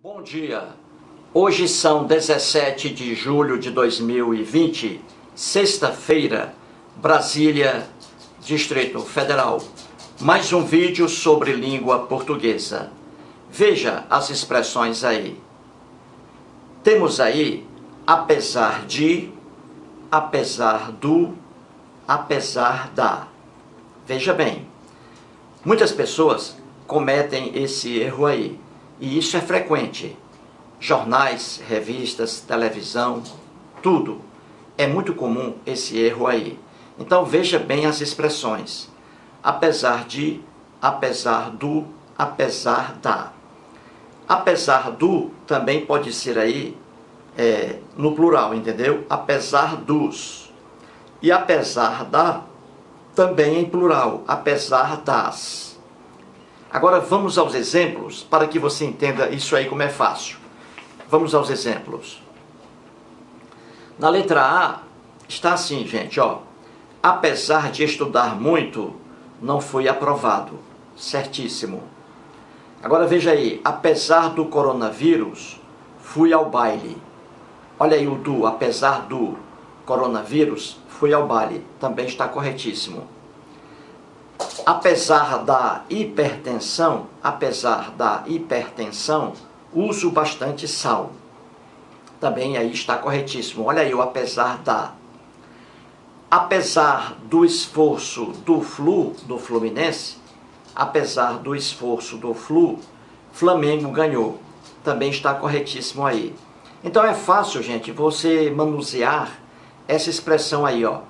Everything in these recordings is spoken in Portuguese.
Bom dia, hoje são 17 de julho de 2020, sexta-feira, Brasília, Distrito Federal. Mais um vídeo sobre língua portuguesa. Veja as expressões aí. Temos aí, apesar de, apesar do, apesar da. Veja bem, muitas pessoas cometem esse erro aí. E isso é frequente. Jornais, revistas, televisão, tudo. É muito comum esse erro aí. Então veja bem as expressões. Apesar de, apesar do, apesar da. Apesar do também pode ser aí no plural, entendeu? Apesar dos. E apesar da também em plural. Apesar das. Agora vamos aos exemplos, para que você entenda isso aí como é fácil. Vamos aos exemplos. Na letra A, está assim, gente, ó. Apesar de estudar muito, não fui aprovado. Certíssimo. Agora veja aí, apesar do coronavírus, fui ao baile. Olha aí o do, apesar do coronavírus, fui ao baile. Também está corretíssimo. Apesar da hipertensão, uso bastante sal. Também aí está corretíssimo. Olha aí o apesar da. Apesar do esforço do Fluminense, apesar do esforço do Flamengo ganhou. Também está corretíssimo aí. Então é fácil, gente, você manusear essa expressão aí, ó.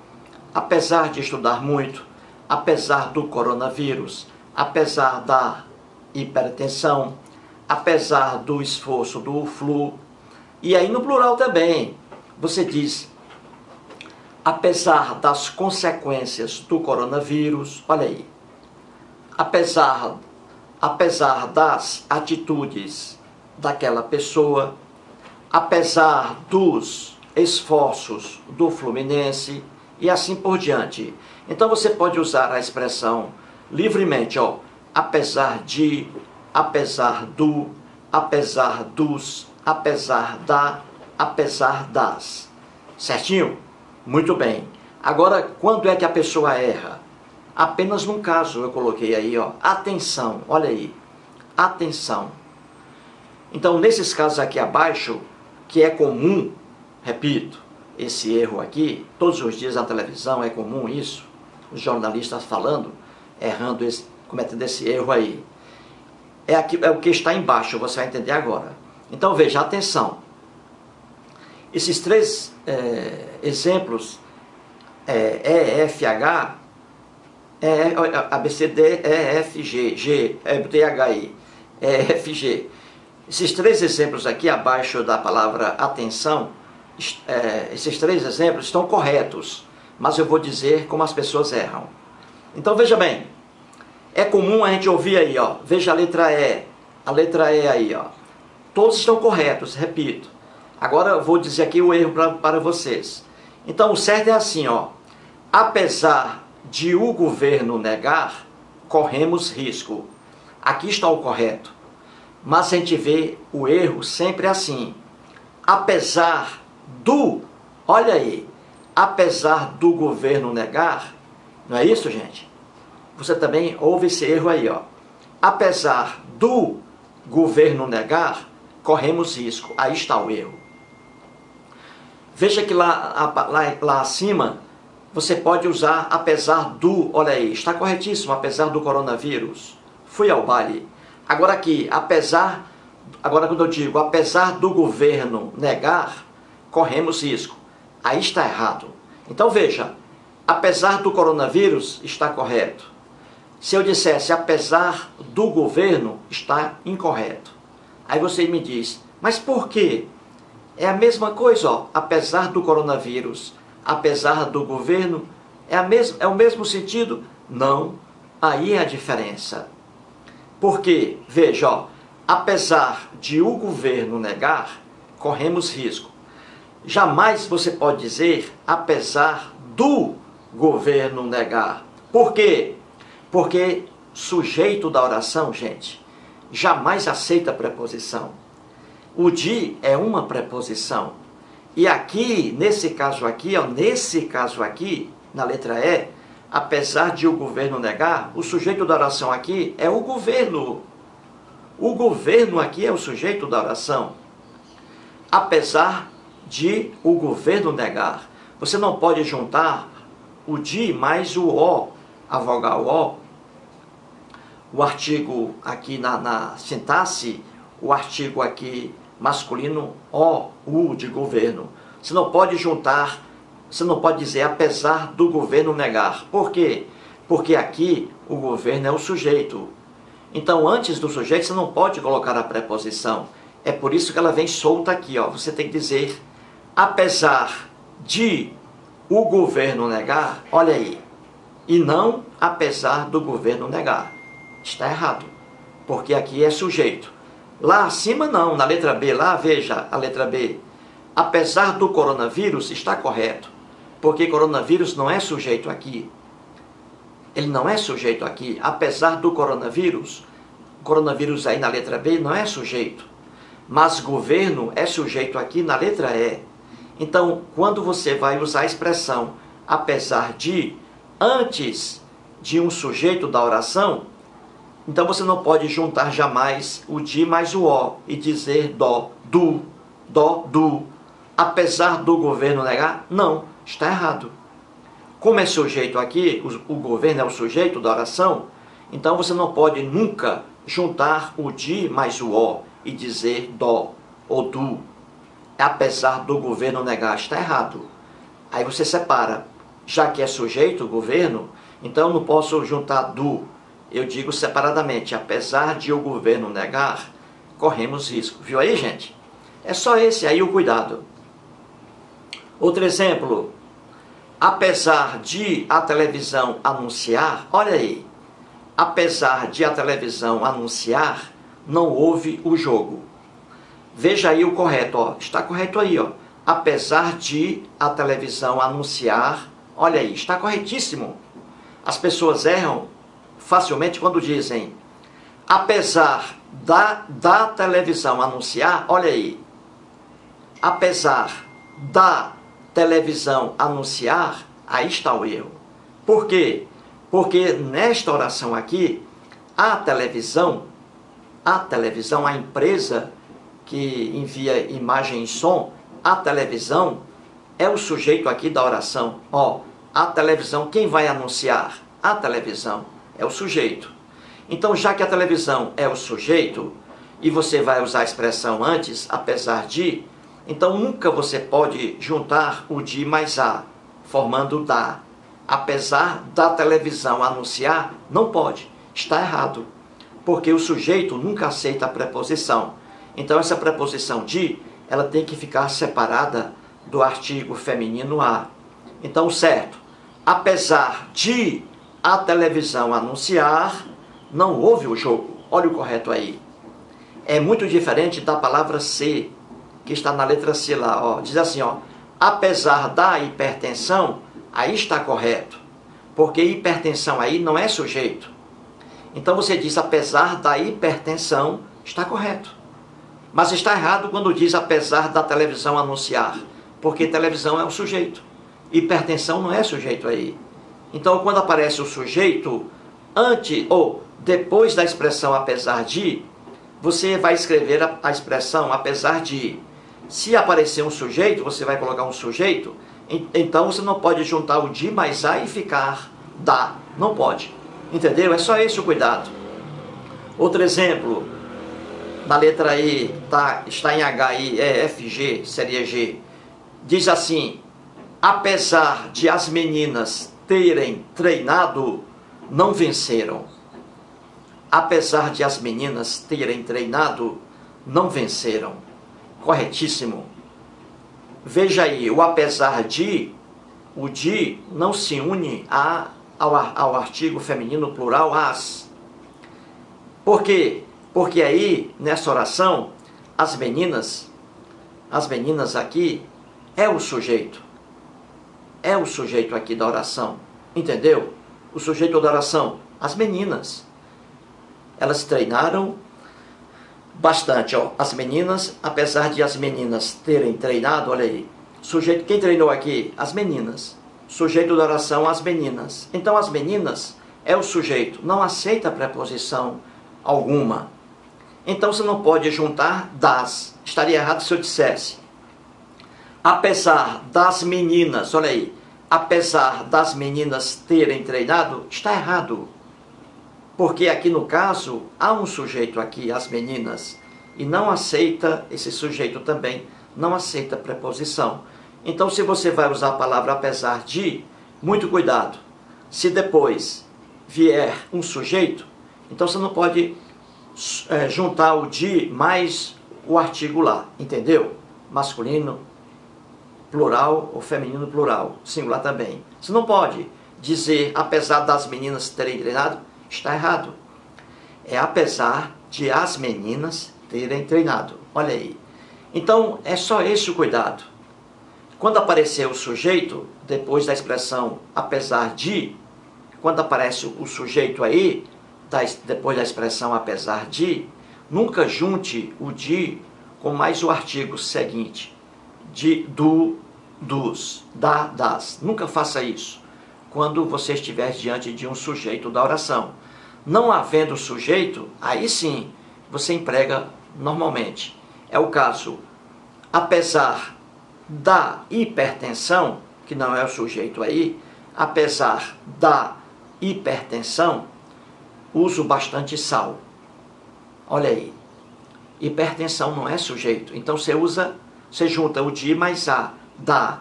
Apesar de estudar muito, apesar do coronavírus, apesar da hipertensão, apesar do esforço do flu. E aí no plural também, você diz, apesar das consequências do coronavírus, olha aí, apesar das atitudes daquela pessoa, apesar dos esforços do Fluminense, e assim por diante. Então você pode usar a expressão livremente, ó, apesar de, apesar do, apesar dos, apesar da, apesar das. Certinho? Muito bem. Agora, quando é que a pessoa erra? Apenas num caso eu coloquei aí, ó, atenção, olha aí, atenção. Então, nesses casos aqui abaixo, que é comum, repito, esse erro aqui, todos os dias na televisão é comum isso, os jornalistas falando, errando, cometendo esse erro aí. É o que está embaixo, você vai entender agora. Então veja, atenção. Esses três exemplos, EFH, ABCD, EFG, THI, EFG. Esses três exemplos aqui abaixo da palavra atenção, esses três exemplos estão corretos, mas eu vou dizer como as pessoas erram. Então veja bem, é comum a gente ouvir aí, ó, veja a letra E aí, ó, todos estão corretos, repito. Agora eu vou dizer aqui o erro para vocês. Então o certo é assim, ó, apesar de o governo negar, corremos risco. Aqui está o correto, mas a gente vê o erro sempre assim, apesar do, olha aí, apesar do governo negar, não é isso, gente? Você também ouve esse erro aí, ó. Apesar do governo negar, corremos risco. Aí está o erro. Veja que lá acima, você pode usar apesar do, olha aí, está corretíssimo, apesar do coronavírus. Fui ao baile. Agora aqui, agora quando eu digo apesar do governo negar, corremos risco. Aí está errado. Então veja, apesar do coronavírus, está correto. Se eu dissesse apesar do governo, está incorreto. Aí você me diz, mas por quê? É a mesma coisa, ó, apesar do coronavírus, apesar do governo, é o mesmo sentido? Não, aí é a diferença. Porque, veja, ó, apesar de o governo negar, corremos risco. Jamais você pode dizer apesar do governo negar. Por quê? Porque sujeito da oração, gente, jamais aceita preposição. O de é uma preposição. E aqui, nesse caso aqui, na letra E, apesar de o governo negar, o sujeito da oração aqui é o governo. O governo aqui é o sujeito da oração. Apesar de o governo negar. Você não pode juntar o de mais o o, a vogal o. O artigo aqui na sintaxe, o artigo aqui masculino o, de governo. Você não pode juntar, você não pode dizer apesar do governo negar. Por quê? Porque aqui o governo é o sujeito. Então, antes do sujeito, você não pode colocar a preposição. É por isso que ela vem solta aqui, ó. Você tem que dizer, apesar de o governo negar, olha aí. E não apesar do governo negar. Está errado. Porque aqui é sujeito. Lá acima não, na letra B, lá veja a letra B. Apesar do coronavírus, está correto. Porque coronavírus não é sujeito aqui. Ele não é sujeito aqui, apesar do coronavírus. O coronavírus aí na letra B não é sujeito. Mas governo é sujeito aqui na letra E. Então, quando você vai usar a expressão apesar de, antes de um sujeito da oração, então você não pode juntar jamais o de mais o o e dizer do, apesar do governo negar. Não, está errado. Como é sujeito aqui, o governo é o sujeito da oração, então você não pode nunca juntar o de mais o o e dizer do ou do. Apesar do governo negar, está errado. Aí você separa. Já que é sujeito, o governo, então eu não posso juntar do. Eu digo separadamente, apesar de o governo negar, corremos risco. Viu aí, gente? É só esse aí o cuidado. Outro exemplo. Apesar de a televisão anunciar, olha aí, apesar de a televisão anunciar, não houve o jogo. Veja aí o correto, ó. Está correto aí, ó. Apesar de a televisão anunciar, olha aí, está corretíssimo. As pessoas erram facilmente quando dizem, apesar da televisão anunciar, olha aí, apesar da televisão anunciar, aí está o erro. Por quê? Porque nesta oração aqui, a televisão, a empresa que envia imagem e som, a televisão é o sujeito aqui da oração. Ó, a televisão, quem vai anunciar? A televisão é o sujeito. Então, já que a televisão é o sujeito, e você vai usar a expressão antes, apesar de, então nunca você pode juntar o de mais a, formando da. Apesar da televisão anunciar, não pode. Está errado. Porque o sujeito nunca aceita a preposição. Então essa preposição de, ela tem que ficar separada do artigo feminino a. Então, certo. Apesar de a televisão anunciar, não houve o jogo. Olha o correto aí. É muito diferente da palavra ser, que está na letra C lá, ó. Diz assim, ó, apesar da hipertensão, aí está correto, porque hipertensão aí não é sujeito. Então você diz, apesar da hipertensão, está correto. Mas está errado quando diz, apesar da televisão anunciar, porque televisão é um sujeito. Hipertensão não é sujeito aí. Então quando aparece o sujeito, antes ou depois da expressão apesar de, você vai escrever a expressão apesar de. Se aparecer um sujeito, você vai colocar um sujeito, então você não pode juntar o de mais a e ficar da. Não pode. Entendeu? É só esse o cuidado. Outro exemplo, na letra E, está em H, I, E, F, G, seria G. Diz assim, apesar de as meninas terem treinado, não venceram. Apesar de as meninas terem treinado, não venceram. Corretíssimo. Veja aí, o apesar de, o de não se une ao artigo feminino plural as. Por quê? Porque aí, nessa oração, as meninas aqui é o sujeito. É o sujeito aqui da oração. Entendeu? O sujeito da oração, as meninas. Elas treinaram, bastante, ó. As meninas, apesar de as meninas terem treinado, olha aí. Sujeito, quem treinou aqui? As meninas. Sujeito da oração, as meninas. Então, as meninas é o sujeito, não aceita preposição alguma. Então, você não pode juntar das. Estaria errado se eu dissesse: apesar das meninas, olha aí. Apesar das meninas terem treinado, está errado. Porque aqui no caso, há um sujeito aqui, as meninas, e não aceita, esse sujeito também, não aceita preposição. Então, se você vai usar a palavra apesar de, muito cuidado. Se depois vier um sujeito, então você não pode juntar o de mais o artigo lá, entendeu? Masculino, plural ou feminino plural, singular também. Você não pode dizer, apesar das meninas terem treinado, está errado. É apesar de as meninas terem treinado. Olha aí. Então, é só esse o cuidado. Quando aparecer o sujeito, depois da expressão apesar de, quando aparece o sujeito aí, depois da expressão apesar de, nunca junte o de com mais o artigo seguinte. De, do, dos, da, das. Nunca faça isso quando você estiver diante de um sujeito da oração. Não havendo sujeito, aí sim você emprega normalmente. É o caso, apesar da hipertensão, que não é o sujeito aí, apesar da hipertensão, uso bastante sal. Olha aí, hipertensão não é sujeito, então você junta o de mais a, da,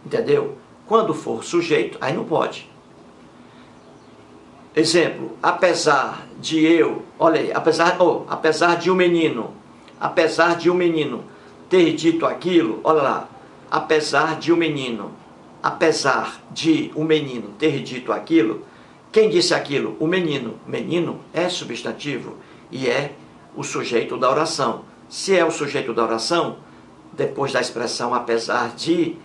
entendeu? Quando for sujeito, aí não pode. Exemplo, apesar de eu, olha aí, apesar de um menino ter dito aquilo, olha lá, apesar de um menino ter dito aquilo, quem disse aquilo? O menino. Menino é substantivo e é o sujeito da oração. Se é o sujeito da oração, depois da expressão apesar de,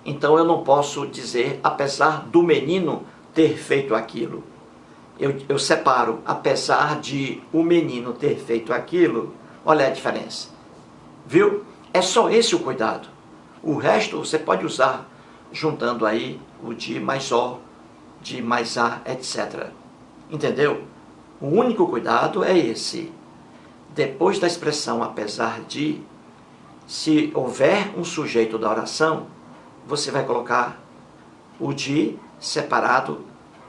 então eu não posso dizer apesar do menino ter feito aquilo. Eu separo, apesar de o menino ter feito aquilo, olha a diferença. Viu? É só esse o cuidado. O resto você pode usar juntando aí o de mais o, de mais a, etc. Entendeu? O único cuidado é esse. Depois da expressão apesar de, se houver um sujeito da oração, você vai colocar o de separado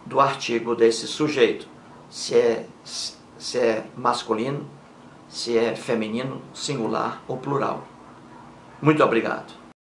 do artigo desse sujeito. Se é masculino, se é feminino, singular ou plural. Muito obrigado.